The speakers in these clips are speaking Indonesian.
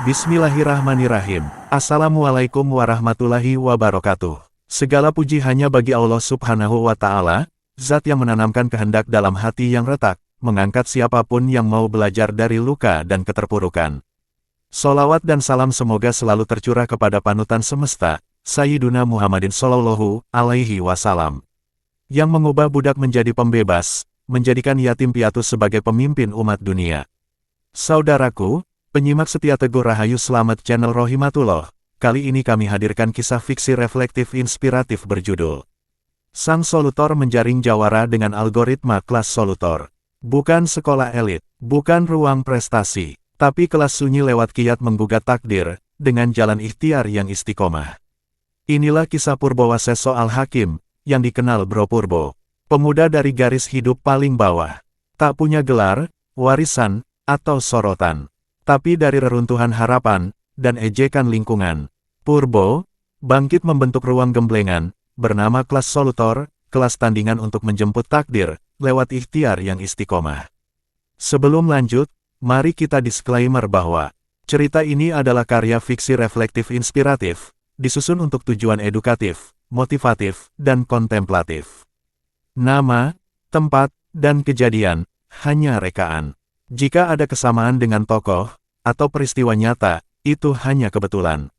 Bismillahirrahmanirrahim. Assalamualaikum warahmatullahi wabarakatuh. Segala puji hanya bagi Allah Subhanahu wa Ta'ala, Zat yang menanamkan kehendak dalam hati yang retak, mengangkat siapapun yang mau belajar dari luka dan keterpurukan. Sholawat dan salam semoga selalu tercurah kepada panutan semesta, Sayyiduna Muhammadin Shallallahu Alaihi Wasallam, yang mengubah budak menjadi pembebas, menjadikan yatim piatu sebagai pemimpin umat dunia. Saudaraku, penyimak setia Teguh Rahayu Slamet Channel Rohimatullah, kali ini kami hadirkan kisah fiksi reflektif inspiratif berjudul Sang Solutor Menjaring Jawara dengan Algoritma Kelas Solutor. Bukan sekolah elit, bukan ruang prestasi, tapi kelas sunyi lewat kiat menggugat takdir, dengan jalan ikhtiar yang istiqomah. Inilah kisah Purbowaseso Al-Hakim, yang dikenal Bro Purbo, pemuda dari garis hidup paling bawah. Tak punya gelar, warisan, atau sorotan. Tapi dari reruntuhan harapan, dan ejekan lingkungan, Purbo bangkit membentuk ruang gemblengan, bernama kelas solutor, kelas tandingan untuk menjemput takdir, lewat ikhtiar yang istiqomah. Sebelum lanjut, mari kita disclaimer bahwa cerita ini adalah karya fiksi reflektif inspiratif, disusun untuk tujuan edukatif, motivatif, dan kontemplatif. Nama, tempat, dan kejadian hanya rekaan. Jika ada kesamaan dengan tokoh atau peristiwa nyata, itu hanya kebetulan.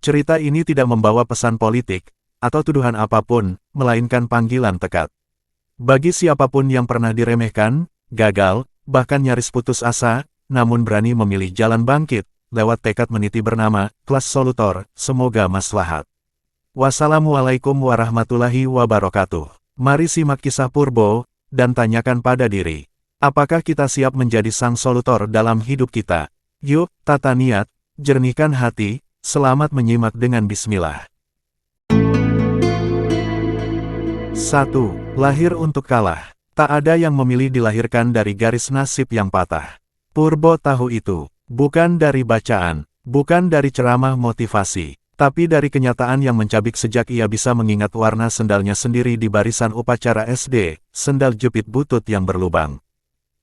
Cerita ini tidak membawa pesan politik atau tuduhan apapun, melainkan panggilan tekad. Bagi siapapun yang pernah diremehkan, gagal, bahkan nyaris putus asa, namun berani memilih jalan bangkit, lewat tekad meniti bernama Kelas Solutor, semoga maslahat. Wassalamualaikum warahmatullahi wabarakatuh. Mari simak kisah Purbo, dan tanyakan pada diri, apakah kita siap menjadi sang solutor dalam hidup kita? Yuk, tata niat, jernihkan hati, selamat menyimak dengan bismillah. 1. Lahir untuk kalah. Tak ada yang memilih dilahirkan dari garis nasib yang patah. Purbo tahu itu, bukan dari bacaan, bukan dari ceramah motivasi, tapi dari kenyataan yang mencabik sejak ia bisa mengingat warna sendalnya sendiri di barisan upacara SD, sendal jepit butut yang berlubang.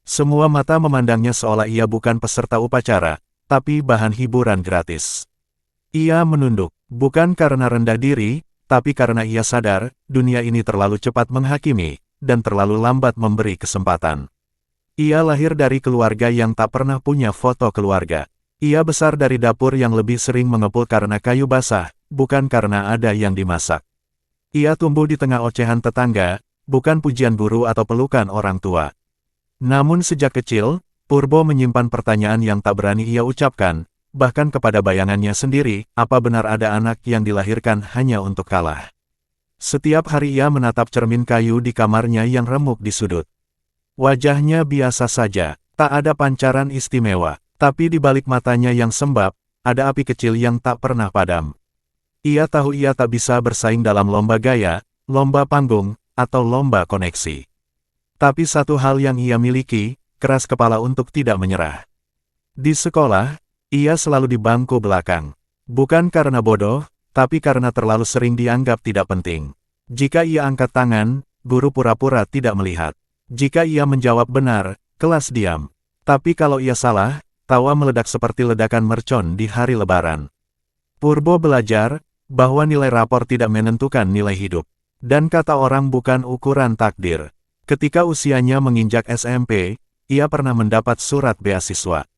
Semua mata memandangnya seolah ia bukan peserta upacara, tapi bahan hiburan gratis. Ia menunduk, bukan karena rendah diri, tapi karena ia sadar, dunia ini terlalu cepat menghakimi, dan terlalu lambat memberi kesempatan. Ia lahir dari keluarga yang tak pernah punya foto keluarga. Ia besar dari dapur yang lebih sering mengepul karena kayu basah, bukan karena ada yang dimasak. Ia tumbuh di tengah ocehan tetangga, bukan pujian guru atau pelukan orang tua. Namun sejak kecil, Purbo menyimpan pertanyaan yang tak berani ia ucapkan, bahkan kepada bayangannya sendiri, apa benar ada anak yang dilahirkan hanya untuk kalah? Setiap hari ia menatap cermin kayu di kamarnya yang remuk di sudut. Wajahnya biasa saja, tak ada pancaran istimewa, tapi di balik matanya yang sembab, ada api kecil yang tak pernah padam. Ia tahu ia tak bisa bersaing dalam lomba gaya, lomba panggung, atau lomba koneksi. Tapi satu hal yang ia miliki, keras kepala untuk tidak menyerah. Di sekolah, ia selalu di bangku belakang. Bukan karena bodoh, tapi karena terlalu sering dianggap tidak penting. Jika ia angkat tangan, guru pura-pura tidak melihat. Jika ia menjawab benar, kelas diam. Tapi kalau ia salah, tawa meledak seperti ledakan mercon di hari lebaran. Purbo belajar bahwa nilai rapor tidak menentukan nilai hidup. Dan kata orang bukan ukuran takdir. Ketika usianya menginjak SMP, ia pernah mendapat surat beasiswa.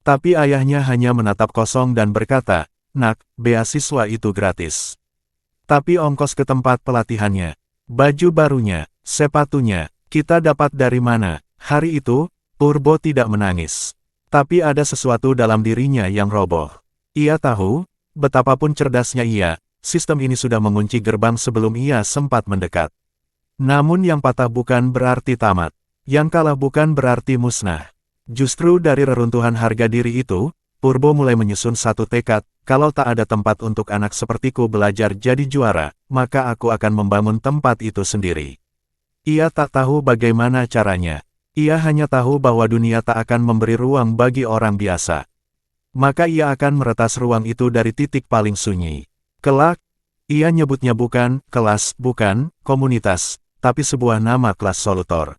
Tapi ayahnya hanya menatap kosong dan berkata, "Nak, beasiswa itu gratis. Tapi ongkos ke tempat pelatihannya, baju barunya, sepatunya, kita dapat dari mana?" Hari itu, Purbo tidak menangis. Tapi ada sesuatu dalam dirinya yang roboh. Ia tahu, betapapun cerdasnya ia, sistem ini sudah mengunci gerbang sebelum ia sempat mendekat. Namun yang patah bukan berarti tamat. Yang kalah bukan berarti musnah. Justru dari reruntuhan harga diri itu, Purbo mulai menyusun satu tekad, kalau tak ada tempat untuk anak sepertiku belajar jadi juara, maka aku akan membangun tempat itu sendiri. Ia tak tahu bagaimana caranya. Ia hanya tahu bahwa dunia tak akan memberi ruang bagi orang biasa. Maka ia akan meretas ruang itu dari titik paling sunyi. Kelak, ia nyebutnya bukan kelas, bukan komunitas, tapi sebuah nama kelas solutor.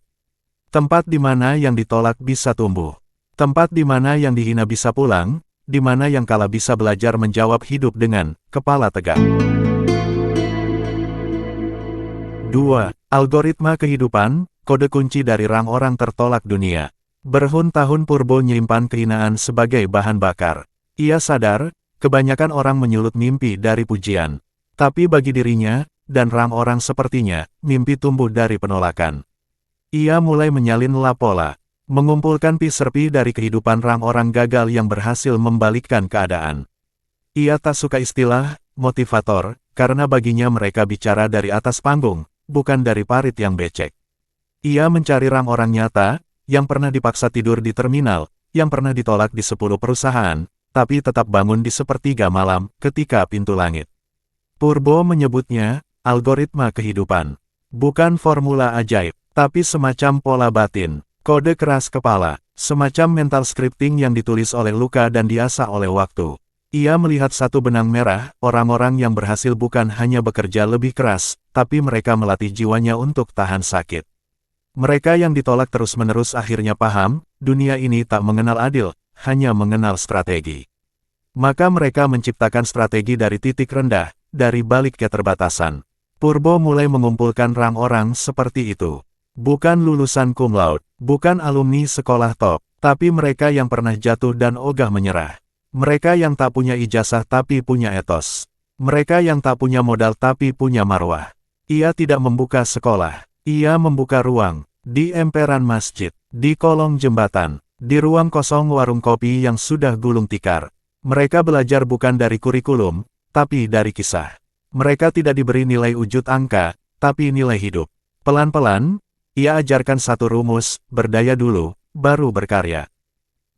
Tempat di mana yang ditolak bisa tumbuh. Tempat di mana yang dihina bisa pulang, di mana yang kalah bisa belajar menjawab hidup dengan kepala tegak. 2. Algoritma kehidupan, kode kunci dari orang-orang tertolak dunia. Bertahun-tahun Purbo menyimpan kehinaan sebagai bahan bakar. Ia sadar, kebanyakan orang menyulut mimpi dari pujian. Tapi bagi dirinya, dan orang-orang sepertinya, mimpi tumbuh dari penolakan. Ia mulai menyalin lapola, mengumpulkan pi dari kehidupan orang-orang gagal yang berhasil membalikkan keadaan. Ia tak suka istilah motivator, karena baginya mereka bicara dari atas panggung, bukan dari parit yang becek. Ia mencari orang-orang nyata, yang pernah dipaksa tidur di terminal, yang pernah ditolak di 10 perusahaan, tapi tetap bangun di sepertiga malam, ketika pintu langit. Purbo menyebutnya, algoritma kehidupan. Bukan formula ajaib, tapi semacam pola batin, kode keras kepala, semacam mental scripting yang ditulis oleh luka dan diasah oleh waktu. Ia melihat satu benang merah, orang-orang yang berhasil bukan hanya bekerja lebih keras, tapi mereka melatih jiwanya untuk tahan sakit. Mereka yang ditolak terus-menerus akhirnya paham, dunia ini tak mengenal adil, hanya mengenal strategi. Maka mereka menciptakan strategi dari titik rendah, dari balik keterbatasan. Purbo mulai mengumpulkan orang-orang seperti itu. Bukan lulusan cum laude, bukan alumni sekolah top, tapi mereka yang pernah jatuh dan ogah menyerah. Mereka yang tak punya ijazah tapi punya etos. Mereka yang tak punya modal tapi punya marwah. Ia tidak membuka sekolah. Ia membuka ruang, di emperan masjid, di kolong jembatan, di ruang kosong warung kopi yang sudah gulung tikar. Mereka belajar bukan dari kurikulum, tapi dari kisah. Mereka tidak diberi nilai wujud angka, tapi nilai hidup. Pelan-pelan, ia ajarkan satu rumus, berdaya dulu, baru berkarya.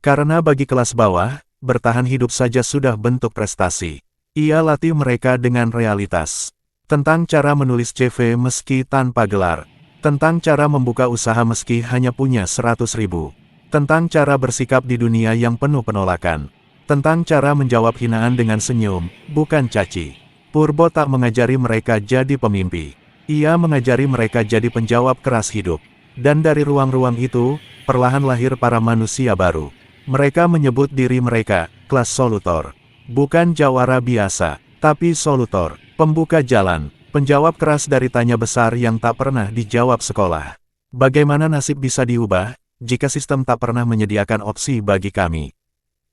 Karena bagi kelas bawah, bertahan hidup saja sudah bentuk prestasi. Ia latih mereka dengan realitas. Tentang cara menulis CV meski tanpa gelar. Tentang cara membuka usaha meski hanya punya 100.000. Tentang cara bersikap di dunia yang penuh penolakan. Tentang cara menjawab hinaan dengan senyum, bukan caci. Purbo tak mengajari mereka jadi pemimpi. Ia mengajari mereka jadi penjawab keras hidup. Dan dari ruang-ruang itu, perlahan lahir para manusia baru. Mereka menyebut diri mereka, kelas solutor. Bukan jawara biasa, tapi solutor, pembuka jalan. Penjawab keras dari tanya besar yang tak pernah dijawab sekolah. Bagaimana nasib bisa diubah, jika sistem tak pernah menyediakan opsi bagi kami?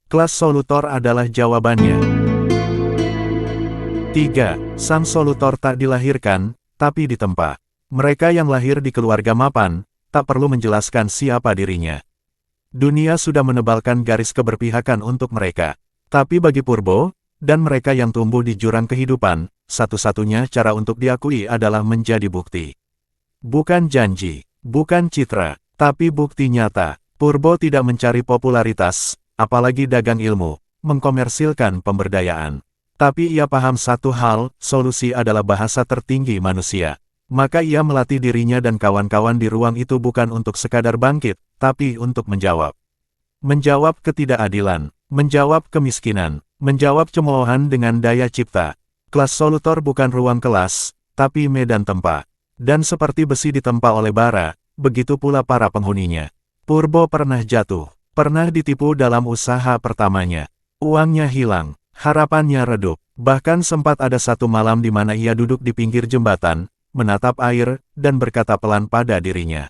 Kelas solutor adalah jawabannya. 3. Sang solutor tak dilahirkan, tapi ditempa. Mereka yang lahir di keluarga mapan, tak perlu menjelaskan siapa dirinya. Dunia sudah menebalkan garis keberpihakan untuk mereka. Tapi bagi Purbo, dan mereka yang tumbuh di jurang kehidupan, satu-satunya cara untuk diakui adalah menjadi bukti. Bukan janji, bukan citra, tapi bukti nyata. Purbo tidak mencari popularitas, apalagi dagang ilmu, mengkomersilkan pemberdayaan. Tapi ia paham satu hal, solusi adalah bahasa tertinggi manusia. Maka ia melatih dirinya dan kawan-kawan di ruang itu bukan untuk sekadar bangkit, tapi untuk menjawab. Menjawab ketidakadilan, menjawab kemiskinan, menjawab cemoohan dengan daya cipta. Kelas solutor bukan ruang kelas, tapi medan tempa. Dan seperti besi ditempa oleh bara, begitu pula para penghuninya. Purbo pernah jatuh, pernah ditipu dalam usaha pertamanya. Uangnya hilang, harapannya redup. Bahkan sempat ada satu malam di mana ia duduk di pinggir jembatan, menatap air, dan berkata pelan pada dirinya.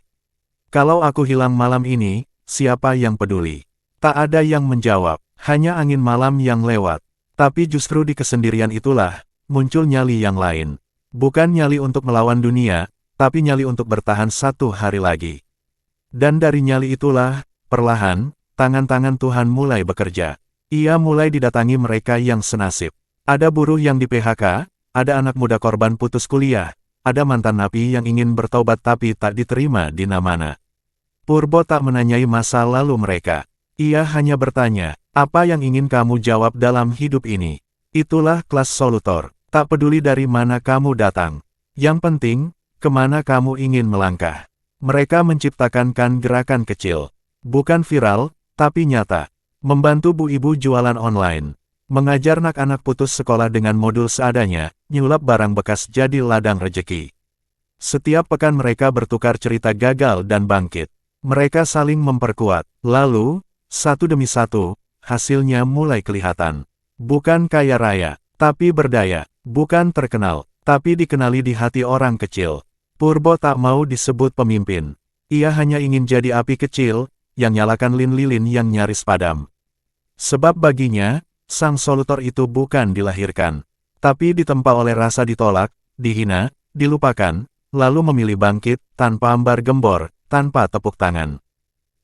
Kalau aku hilang malam ini, siapa yang peduli? Tak ada yang menjawab. Hanya angin malam yang lewat. Tapi justru di kesendirian itulah, muncul nyali yang lain. Bukan nyali untuk melawan dunia, tapi nyali untuk bertahan satu hari lagi. Dan dari nyali itulah, perlahan, tangan-tangan Tuhan mulai bekerja. Ia mulai didatangi mereka yang senasib. Ada buruh yang di PHK, ada anak muda korban putus kuliah, ada mantan napi yang ingin bertobat tapi tak diterima di mana-mana. Purbo tak menanyai masa lalu mereka. Ia hanya bertanya, apa yang ingin kamu jawab dalam hidup ini? Itulah kelas solutor. Tak peduli dari mana kamu datang. Yang penting, kemana kamu ingin melangkah. Mereka menciptakan gerakan kecil. Bukan viral, tapi nyata. Membantu bu ibu jualan online. Mengajar anak-anak putus sekolah dengan modul seadanya, nyulap barang bekas jadi ladang rejeki. Setiap pekan mereka bertukar cerita gagal dan bangkit. Mereka saling memperkuat. Lalu, satu demi satu, hasilnya mulai kelihatan. Bukan kaya raya, tapi berdaya. Bukan terkenal, tapi dikenali di hati orang kecil. Purbo tak mau disebut pemimpin. Ia hanya ingin jadi api kecil, yang nyalakan lilin yang nyaris padam. Sebab baginya, sang solutor itu bukan dilahirkan, tapi ditempa oleh rasa ditolak, dihina, dilupakan, lalu memilih bangkit, tanpa ambar gembor, tanpa tepuk tangan.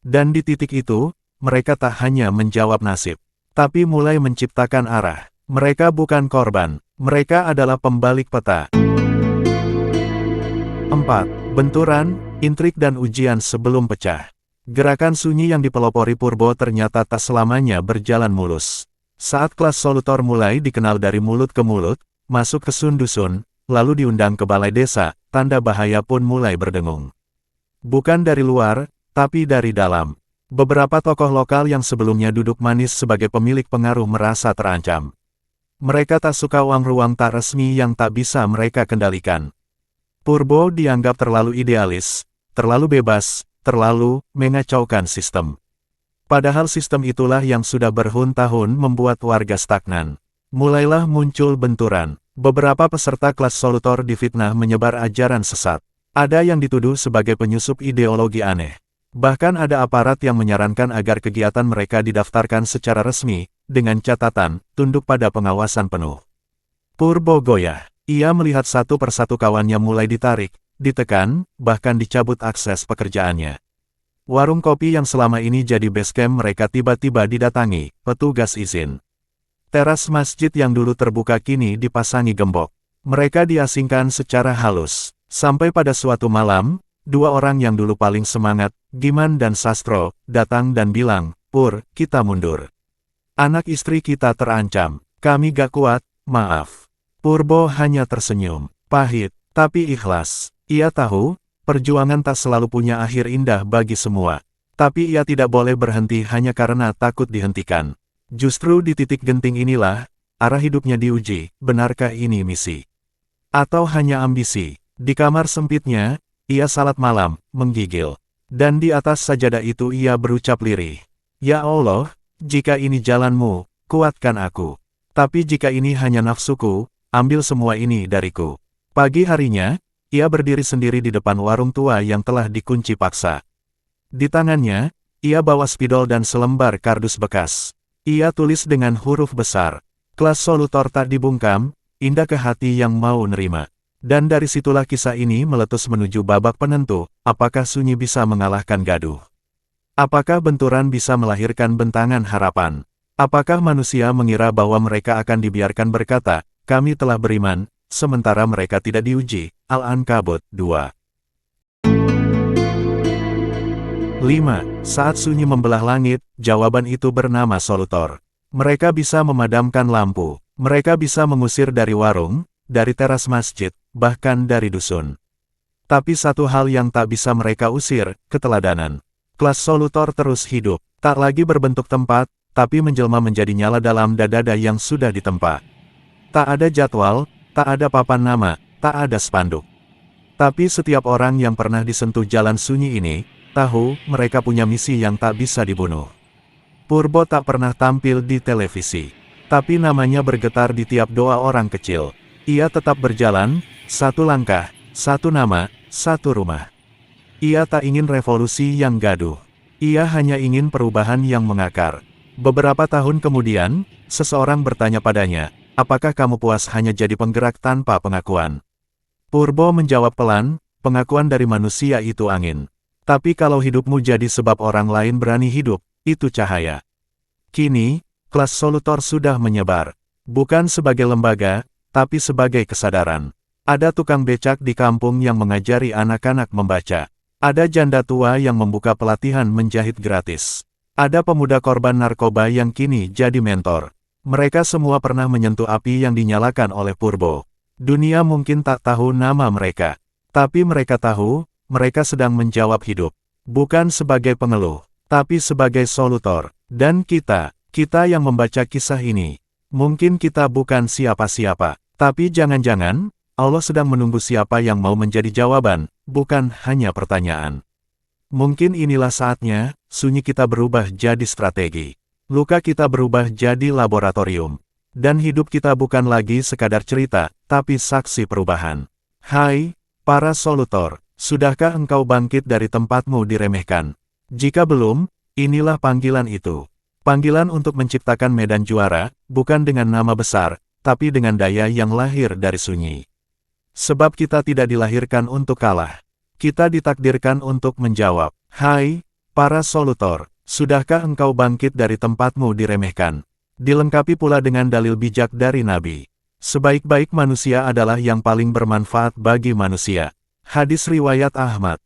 Dan di titik itu, mereka tak hanya menjawab nasib, tapi mulai menciptakan arah. Mereka bukan korban, mereka adalah pembalik peta. 4. Benturan, intrik dan ujian sebelum pecah. Gerakan sunyi yang dipelopori Purbo ternyata tak selamanya berjalan mulus. Saat kelas solutor mulai dikenal dari mulut ke mulut, masuk ke dusun, lalu diundang ke balai desa, tanda bahaya pun mulai berdengung. Bukan dari luar, tapi dari dalam. Beberapa tokoh lokal yang sebelumnya duduk manis sebagai pemilik pengaruh merasa terancam. Mereka tak suka ruang tak resmi yang tak bisa mereka kendalikan. Purbo dianggap terlalu idealis, terlalu bebas, terlalu mengacaukan sistem. Padahal sistem itulah yang sudah bertahun-tahun membuat warga stagnan. Mulailah muncul benturan. Beberapa peserta kelas solutor difitnah menyebar ajaran sesat. Ada yang dituduh sebagai penyusup ideologi aneh. Bahkan ada aparat yang menyarankan agar kegiatan mereka didaftarkan secara resmi, dengan catatan, tunduk pada pengawasan penuh. Purbo goyah. Ia melihat satu persatu kawannya mulai ditarik, ditekan, bahkan dicabut akses pekerjaannya. Warung kopi yang selama ini jadi base camp mereka tiba-tiba didatangi, petugas izin. Teras masjid yang dulu terbuka kini dipasangi gembok. Mereka diasingkan secara halus. Sampai pada suatu malam, dua orang yang dulu paling semangat, Giman dan Sastro, datang dan bilang, "Pur, kita mundur. Anak istri kita terancam. Kami gak kuat, maaf." Purbo hanya tersenyum, pahit, tapi ikhlas. Ia tahu, perjuangan tak selalu punya akhir indah bagi semua. Tapi ia tidak boleh berhenti hanya karena takut dihentikan. Justru di titik genting inilah, arah hidupnya diuji, benarkah ini misi? Atau hanya ambisi? Di kamar sempitnya, ia salat malam, menggigil. Dan di atas sajadah itu ia berucap lirih. Ya Allah, jika ini jalanmu, kuatkan aku. Tapi jika ini hanya nafsuku, ambil semua ini dariku. Pagi harinya, ia berdiri sendiri di depan warung tua yang telah dikunci paksa. Di tangannya, ia bawa spidol dan selembar kardus bekas. Ia tulis dengan huruf besar, "Kelas solutor tak dibungkam, indah ke hati yang mau nerima." Dan dari situlah kisah ini meletus menuju babak penentu, apakah sunyi bisa mengalahkan gaduh? Apakah benturan bisa melahirkan bentangan harapan? Apakah manusia mengira bahwa mereka akan dibiarkan berkata, "Kami telah beriman," sementara mereka tidak diuji? Al-Ankabut 2. 5. Saat sunyi membelah langit, jawaban itu bernama solutor. Mereka bisa memadamkan lampu. Mereka bisa mengusir dari warung, dari teras masjid, bahkan dari dusun. Tapi satu hal yang tak bisa mereka usir, keteladanan. Kelas solutor terus hidup, tak lagi berbentuk tempat, tapi menjelma menjadi nyala dalam dada yang sudah ditempa. Tak ada jadwal, tak ada papan nama, tak ada spanduk. Tapi setiap orang yang pernah disentuh jalan sunyi ini, tahu mereka punya misi yang tak bisa dibunuh. Purbo tak pernah tampil di televisi, tapi namanya bergetar di tiap doa orang kecil. Ia tetap berjalan, satu langkah, satu nama, satu rumah. Ia tak ingin revolusi yang gaduh. Ia hanya ingin perubahan yang mengakar. Beberapa tahun kemudian, seseorang bertanya padanya, "Apakah kamu puas hanya jadi penggerak tanpa pengakuan?" Purbo menjawab pelan, "Pengakuan dari manusia itu angin. Tapi kalau hidupmu jadi sebab orang lain berani hidup, itu cahaya." Kini, kelas solutor sudah menyebar. Bukan sebagai lembaga, tapi sebagai kesadaran. Ada tukang becak di kampung yang mengajari anak-anak membaca. Ada janda tua yang membuka pelatihan menjahit gratis. Ada pemuda korban narkoba yang kini jadi mentor. Mereka semua pernah menyentuh api yang dinyalakan oleh Purbo. Dunia mungkin tak tahu nama mereka. Tapi mereka tahu, mereka sedang menjawab hidup. Bukan sebagai pengeluh, tapi sebagai solutor. Dan kita yang membaca kisah ini, mungkin kita bukan siapa-siapa. Tapi jangan-jangan, Allah sedang menunggu siapa yang mau menjadi jawaban, bukan hanya pertanyaan. Mungkin inilah saatnya, sunyi kita berubah jadi strategi. luka kita berubah jadi laboratorium. Dan hidup kita bukan lagi sekadar cerita, tapi saksi perubahan. Hai, para solutor, sudahkah engkau bangkit dari tempatmu diremehkan? Jika belum, inilah panggilan itu. Panggilan untuk menciptakan medan juara, bukan dengan nama besar, tapi dengan daya yang lahir dari sunyi. Sebab kita tidak dilahirkan untuk kalah. Kita ditakdirkan untuk menjawab. Hai, para solutor, sudahkah engkau bangkit dari tempatmu diremehkan? Dilengkapi pula dengan dalil bijak dari Nabi. Sebaik-baik manusia adalah yang paling bermanfaat bagi manusia. Hadis riwayat Ahmad.